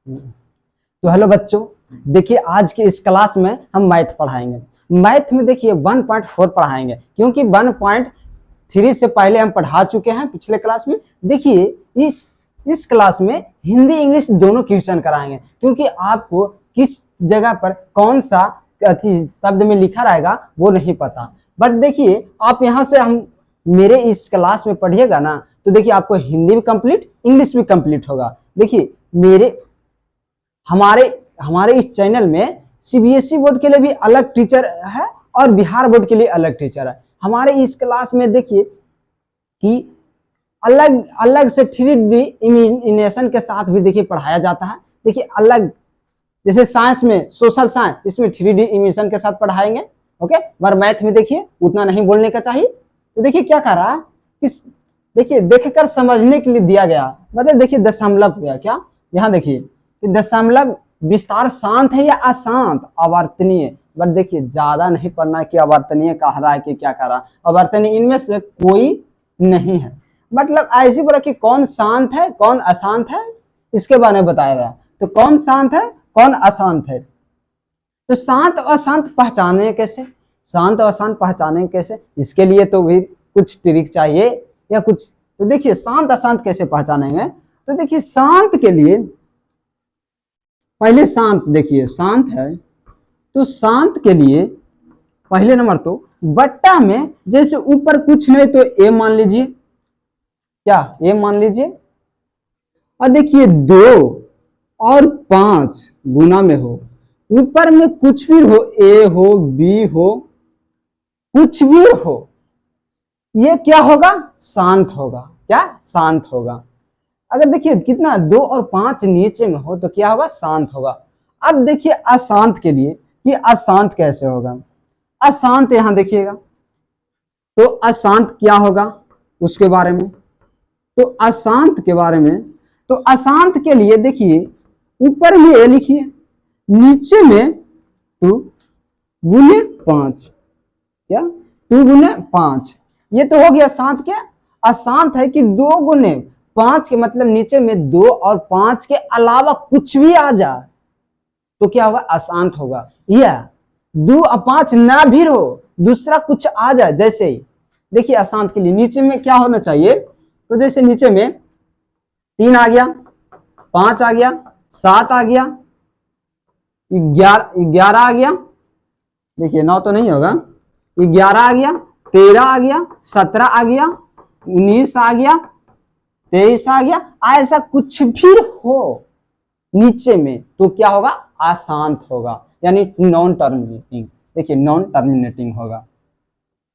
तो हेलो बच्चों, देखिए आज के इस क्लास में हम मैथ पढ़ाएंगे। मैथ में देखिए 1.4 पढ़ाएंगे, क्योंकि 1.3 से पहले हम पढ़ा चुके हैं पिछले क्लास में। देखिए इस क्लास में हिंदी इंग्लिश दोनों क्वेश्चन कराएंगे, क्योंकि आपको किस जगह पर कौन सा शब्द में लिखा रहेगा वो नहीं पता। बट देखिए आप यहाँ से हम मेरे इस क्लास में पढ़िएगा ना, तो देखिए आपको हिंदी भी कंप्लीट, इंग्लिश भी कंप्लीट होगा। देखिए हमारे इस चैनल में सीबीएसई बोर्ड के लिए भी अलग टीचर है और बिहार बोर्ड के लिए अलग टीचर है। हमारे इस क्लास में देखिए कि अलग अलग से 3D इमेजिनेशन के साथ भी देखिए पढ़ाया जाता है। देखिए अलग, जैसे साइंस में सोशल साइंस, इसमें 3D इमेजिनेशन के साथ पढ़ाएंगे। ओके, पर मैथ में देखिए उतना नहीं बोलने का चाहिए। तो देखिए क्या कह रहा है कि देखिए देखकर समझने के लिए दिया गया, मतलब देखिए दशमलव क्या, यहाँ देखिए कि दशमलव विस्तार शांत है या अशांत, आवर्तनीय। बट देखिए ज्यादा नहीं पढ़ना कि आवर्तनीय कह रहा है कि क्या कह रहा है, आवर्तनीय इनमें से कोई नहीं है। मतलब ऐसी बोला कि कौन शांत है कौन अशांत है, इसके बारे में बताया गया। तो कौन शांत है कौन अशांत है, तो शांत और अशांत पहचाने कैसे, शांत और अशांत पहचाने कैसे, इसके लिए तो भी कुछ ट्रिक चाहिए या कुछ। तो देखिए शांत अशांत कैसे पहचानेंगे, तो देखिए शांत के लिए पहले शांत, देखिए शांत है तो शांत के लिए पहले नंबर तो बट्टा में जैसे ऊपर कुछ नहीं तो ए मान लीजिए, क्या ए मान लीजिए। और देखिए 2 और 5 गुना में हो, ऊपर में कुछ भी हो, ए हो बी हो कुछ भी हो, ये क्या होगा, शांत होगा। क्या शांत होगा। अगर देखिए कितना 2 और 5 नीचे में हो तो क्या होगा, शांत होगा। अब देखिए अशांत के लिए कि अशांत कैसे होगा। अशांत यहां देखिएगा तो अशांत क्या होगा उसके बारे में, तो अशांत के बारे में, तो अशांत के लिए देखिए ऊपर में ए लिखिए, नीचे में 2 गुने 5, क्या 2 गुने 5, ये तो हो गया शांत। क्या अशांत है कि 2 गुने 5 के मतलब नीचे में 2 और 5 के अलावा कुछ भी आ जाए तो क्या होगा, अशांत होगा। या 2 और 5 ना भी हो, दूसरा कुछ आ जाए, जैसे ही देखिए अशांत के लिए नीचे में क्या होना चाहिए, तो जैसे नीचे में 3 आ गया, 5 आ गया, 7 आ गया, 11 आ गया, देखिए 9 तो नहीं होगा, 11 आ गया, 13 आ गया, 17 आ गया, 19 आ गया, 23 आ गया, ऐसा कुछ भी हो नीचे में तो क्या होगा, अशांत होगा, यानी नॉन टर्मिनेटिंग। देखिए नॉन टर्मिनेटिंग होगा,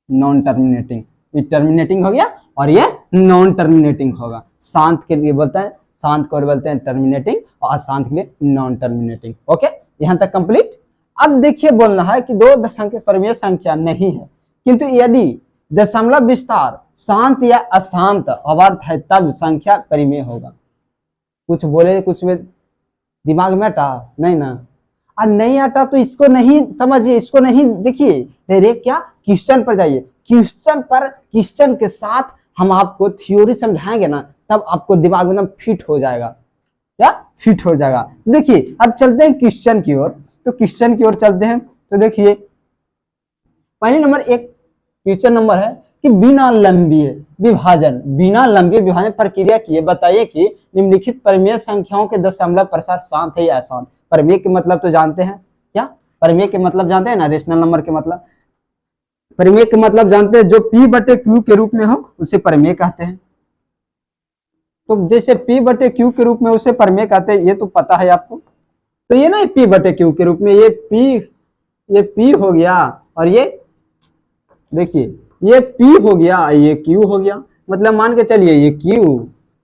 नॉन टर्मिनेटिंग, ये टर्मिनेटिंग हो गया और ये नॉन टर्मिनेटिंग होगा। शांत के लिए बोलते हैं, शांत को बोलते हैं टर्मिनेटिंग और अशांत के लिए नॉन टर्मिनेटिंग। ओके, यहां तक कंप्लीट। अब देखिए बोलना है कि 2 दशमलव परिमेय संख्या नहीं है, किंतु यदि दशमलव विस्तार शांत या अशांत अवर्त है तब संख्या परिमेय होगा। कुछ बोले, कुछ में दिमाग में अटा नहीं ना, और नहीं आता तो इसको नहीं समझिए, इसको नहीं देखिए, डायरेक्ट क्या क्वेश्चन पर जाइए। क्वेश्चन के साथ हम आपको थ्योरी समझाएंगे ना, तब आपको दिमाग में एकदम फिट हो जाएगा। क्या फिट हो जाएगा। देखिए अब चलते हैं क्वेश्चन की ओर, तो क्वेश्चन की ओर चलते हैं। तो देखिए पहले नंबर एक क्वेश्चन नंबर है कि बिना लंबी विभाजन प्रक्रिया किए बताइए कि निम्नलिखित परिमेय संख्याओं के दशमलव प्रसार शांत है या अशांत। परिमेय के मतलब तो जानते हैं, क्या परिमेय के मतलब जानते हैं ना, रेशनल नंबर के मतलब, परिमेय के मतलब जानते हैं, जो P/Q के रूप में हो उसे परिमेय कहते हैं। तो जैसे P/Q के रूप में उसे परिमेय कहते हैं, ये तो पता है आपको। तो ये ना P/Q के रूप में ये P हो गया, और ये देखिए ये P हो गया, ये Q हो गया, मतलब मान के चलिए ये Q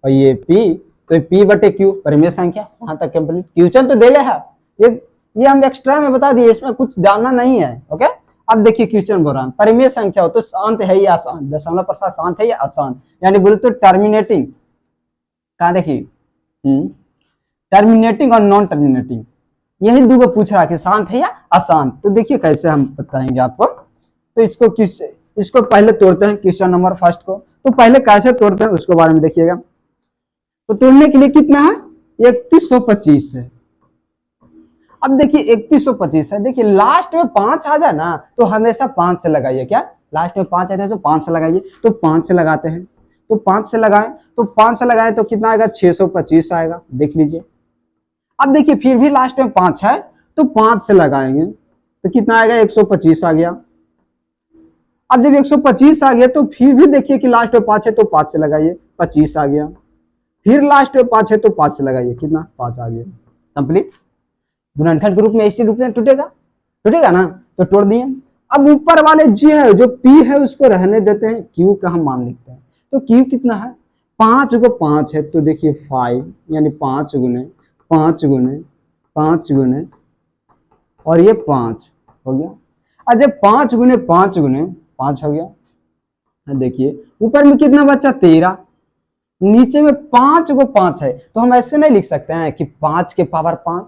और ये P, तो P/Q परिमेय संख्या। यहाँ तक कंप्लीट। क्वेश्चन तो दे है, ये हम एक्स्ट्रा में बता दिए, इसमें कुछ जानना नहीं है। ओके, अब देखिए क्वेश्चन बोल रहा है परिमेय संख्या हो तो शांत है या अशांत, दशमलव प्रसार शांत है या अशांत, यानी बोले तो टर्मिनेटिंग, कहा देखिए टर्मिनेटिंग और नॉन टर्मिनेटिंग, यही दो पूछ रहा है कि शांत है या अशांत। तो देखिए कैसे हम बताएंगे आपको। तो इसको पहले तोड़ते हैं क्वेश्चन नंबर फर्स्ट को। तो पहले कैसे तोड़ते हैं उसके बारे में देखिएगा। तो तोड़ने के लिए कितना है, 3125 है, अब देखिए 3125 है, देखिए लास्ट में 5 आ जाए ना तो हमेशा 5 से लगाइए। क्या लास्ट में 5 आते हैं तो 5 से लगाइए, तो 5 से लगाते हैं, तो 5 से लगाएं, तो 5 से लगाएं तो कितना आएगा 625 आएगा, देख लीजिए। अब देखिए फिर भी लास्ट में 5 है तो 5 से लगाएंगे तो कितना आएगा 125 आ गया। अब जब 125 आ गया तो फिर भी देखिए कि लास्ट में 5 है तो 5 से लगाइए, 25 आ गया। फिर लास्ट में 5 है तो 5 से लगाइए, कितना 5 आ गया, कंप्लीट। गुणनखंड के रूप में इसी रूप में टूटेगा, टूटेगा ना, तो तोड़ दिए। अब ऊपर वाले जी है जो पी है उसको रहने देते हैं, क्यू का हम मान लिखते हैं। तो क्यू कितना है 5 को 5 है तो देखिए 5 यानी 5 गुने 5 गुने 5 गुने और ये 5 हो गया। और जब 5 गुने 5 गुने 5 हो गया, देखिए ऊपर में कितना बचा 13, नीचे में 5 को 5 है तो हम ऐसे नहीं लिख सकते हैं कि 5 के पावर 5,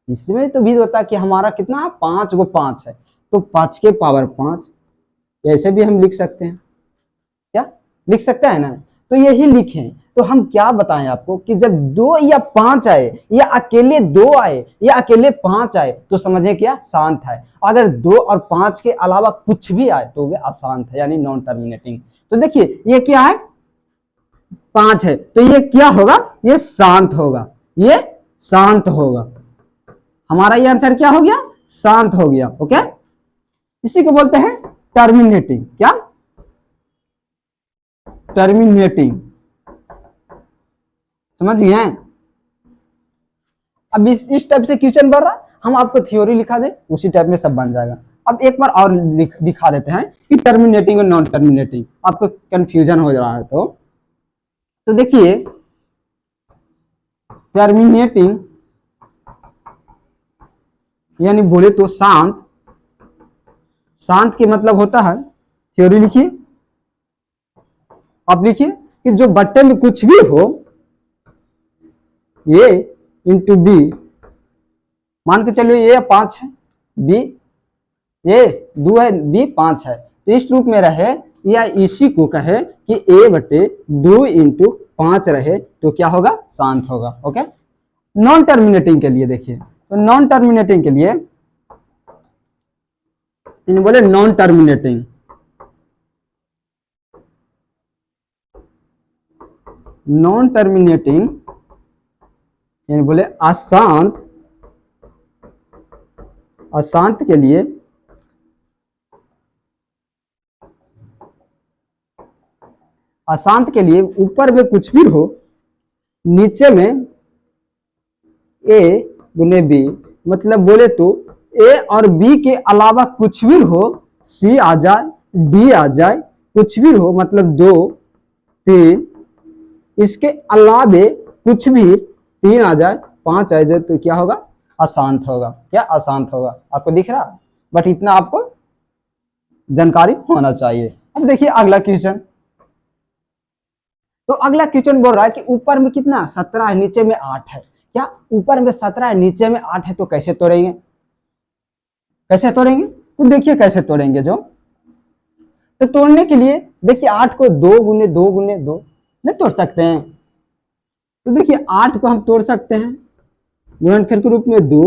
इसमें तो भी होता है कि हमारा कितना है 5 को 5 है तो 5 के पावर 5, ऐसे भी हम लिख सकते हैं। क्या लिख सकता है ना, तो यही लिखें। तो हम क्या बताएं आपको कि जब 2 या 5 आए या अकेले 2 आए या अकेले 5 आए तो समझे क्या शांत है, अगर 2 और 5 के अलावा कुछ भी आए तो ये अशांत है यानी नॉन टर्मिनेटिंग। तो देखिए ये क्या है 5 है तो ये क्या होगा, ये शांत होगा, ये शांत होगा। हमारा ये आंसर क्या हो गया, शांत हो गया। ओके, इसी को बोलते हैं टर्मिनेटिंग। क्या टर्मिनेटिंग, समझ गए। अब इस टाइप से क्वेश्चन बन रहा, हम आपको थ्योरी लिखा दे उसी टाइप में सब बन जाएगा। अब एक बार और दिखा देते हैं कि टर्मिनेटिंग और नॉन टर्मिनेटिंग, आपको कंफ्यूजन हो रहा है तो देखिए टर्मिनेटिंग यानी बोले तो शांत, शांत के मतलब होता है, थ्योरी लिखिए आप, लिखिए कि जो बट्टे में कुछ भी हो ए इंटू बी, मान के चलो ये 5 है, बी ये 2 है, बी 5 है, तो इस रूप में रहे या इसी को कहे कि ए बटे 2 इंटू 5 रहे तो क्या होगा, शांत होगा। ओके, नॉन टर्मिनेटिंग के लिए देखिए, तो नॉन टर्मिनेटिंग के लिए इन बोले नॉन टर्मिनेटिंग, नॉन टर्मिनेटिंग यानी बोले अशांत, अशांत के लिए अशांत के लिए ऊपर में कुछ भी हो, नीचे में ए गुने बी, मतलब बोले तो ए और बी के अलावा कुछ भी हो, सी आ जाए, डी आ जाए, कुछ भी हो मतलब 2 3, इसके अलावे कुछ भी 3 आ जाए 5 आ जाए तो क्या होगा, अशांत होगा। क्या अशांत होगा, आपको दिख रहा, बट इतना आपको जानकारी होना चाहिए। अब देखिए अगला क्वेश्चन, तो अगला क्वेश्चन बोल रहा है कि ऊपर में कितना 17 है, नीचे में 8 है। क्या ऊपर में 17 है नीचे में 8 है तो कैसे तोड़ेंगे, कैसे तोड़ेंगे, तो देखिए कैसे तोड़ेंगे। जो तो तोड़ने के लिए देखिए 8 को 2 गुने 2 गुने 2 नहीं तोड़ सकते हैं, तो देखिए 8 को हम तोड़ सकते हैं गुणनखंड के रूप में 2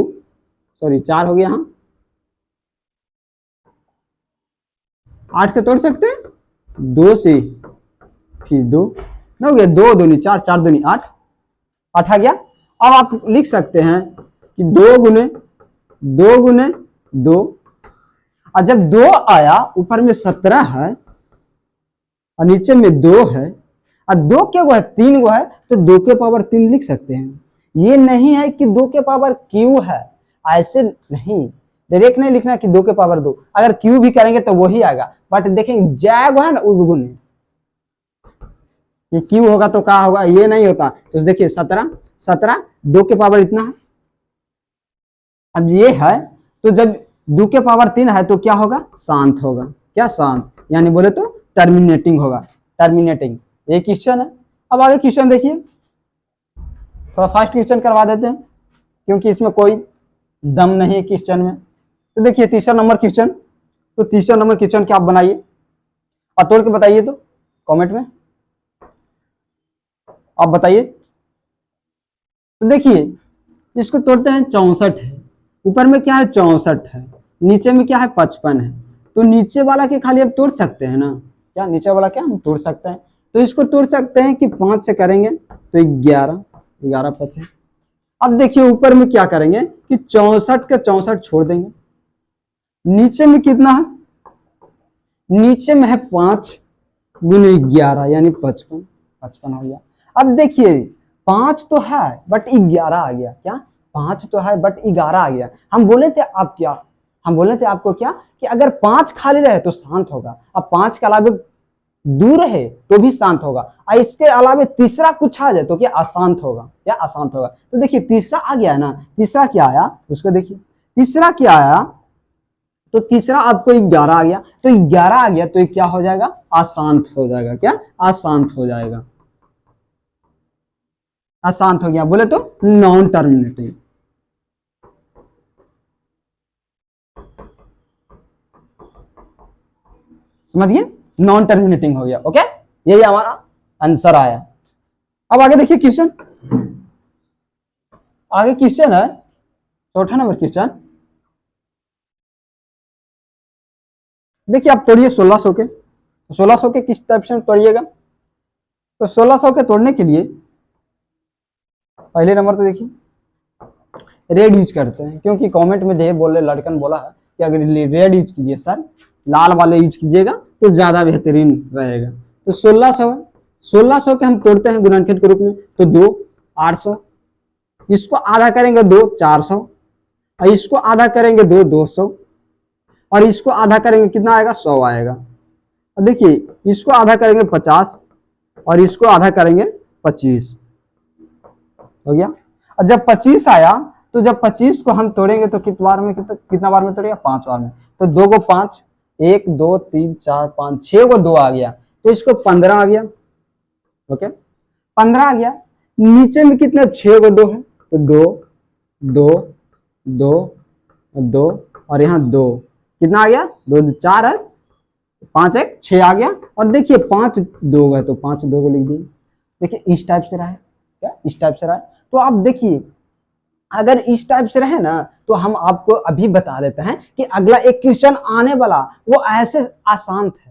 सॉरी 4 हो गया, हाँ 8 को तोड़ सकते हैं 2 से, फिर 2 न हो गया, 2 दूनी 4 4 दूनी 8 8 आ गया। अब आप लिख सकते हैं कि 2 गुने 2 गुने 2, और जब 2 आया ऊपर में 17 है और नीचे में 2 है और 2 क्या गो है 3 गो है तो 2 के पावर 3 लिख सकते हैं। ये नहीं है कि 2 के पावर क्यू है, ऐसे नहीं, डायरेक्ट नहीं लिखना कि 2 के पावर 2, अगर क्यू भी करेंगे तो वही आएगा, बट देखेंगे जैग है ना उगुन, ये क्यू होगा तो क्या होगा, ये नहीं होता। तो देखिए 17 17 2 के पावर इतना है, अब ये है तो जब 2 के पावर 3 है तो क्या होगा, शांत होगा। क्या शांत, यानी बोले तो टर्मिनेटिंग होगा, टर्मिनेटिंग। ये क्वेश्चन है। अब आगे क्वेश्चन देखिए, थोड़ा फास्ट क्वेश्चन करवा देते हैं क्योंकि इसमें कोई दम नहीं है क्वेश्चन में। तो देखिए तीसरा नंबर क्वेश्चन, तो तीसरा नंबर क्वेश्चन क्या आप बनाइए और तोड़ के बताइए, तो कमेंट में आप बताइए। तो देखिए इसको तोड़ते हैं 64 है, ऊपर में क्या है 64 है, नीचे में क्या है 55 है, तो नीचे वाला के खाली अब तोड़ सकते हैं ना, क्या नीचे वाला क्या हम तोड़ सकते हैं, तो इसको तोड़ सकते हैं कि 5 से करेंगे तो 11, 11 5। अब देखिए ऊपर में क्या करेंगे कि 64 का 64 छोड़ देंगे, नीचे में कितना है, नीचे में है 5 गुने 11 यानी 55, 55 हो गया। अब देखिए 5 तो है बट 11 आ गया, क्या 5 तो है बट 11 आ गया। हम बोले थे आप क्या, हम बोले थे आपको क्या कि अगर 5 खाली रहे तो शांत होगा, अब 5 के अलावा दूर है तो भी शांत होगा, और इसके अलावा तीसरा कुछ आ जाए तो क्या अशांत होगा, क्या अशांत होगा। तो देखिए तीसरा आ गया ना, तीसरा क्या आया उसको देखिए, तीसरा क्या आया, तो तीसरा आपको 11 आ गया, तो 11 आ गया तो ये क्या हो जाएगा, अशांत हो जाएगा, क्या अशांत हो जाएगा, अशांत हो गया, बोले तो नॉन टर्मिनेटिंग। समझिए नॉन टर्मिनेटिंग हो गया। ओके, यही हमारा आंसर आया। अब आगे देखिए क्वेश्चन, आगे क्वेश्चन है 4 नंबर क्वेश्चन। देखिए आप तोड़िए 1600 के, 1600 के किस टाइप से तोड़िएगा, तो 1600 के तोड़ने के लिए पहले नंबर तो देखिए रेड यूज करते हैं, क्योंकि कमेंट में ढेर बोले लड़कन बोला है कि अगर रेड यूज कीजिए सर, लाल वाले यूज कीजिएगा तो ज्यादा बेहतरीन रहेगा। तो 1600 है, 1600 के हम तोड़ते हैं गुणनखंड के रूप में, तो 2 800, इसको आधा करेंगे 2 400, और इसको आधा करेंगे 2 200, और इसको आधा करेंगे कितना आएगा 100 आएगा। और देखिए इसको आधा करेंगे 50, और इसको आधा करेंगे 25, हो गया। और जब 25 आया तो जब 25 को हम तोड़ेंगे तो कितना बार में, कितना बार में तोड़ेगा 5 बार में, तो 2 को 5, 1 2 3 4 5 6 को 2 आ गया, तो इसको 15 आ गया। ओके 15 आ गया, नीचे में कितना 6 को 2 है, तो 2 2 2 2 और यहाँ 2, कितना आ गया 2 4 है, 5 1 6 आ गया। और देखिए 5 2 है तो 5 2 को लिख दिए। देखिए इस टाइप से रहा है, क्या इस टाइप से रहा है। तो आप देखिए अगर इस टाइप से रहे ना तो हम आपको अभी बता देते हैं कि अगला एक क्वेश्चन आने वाला वो ऐसे आसान है।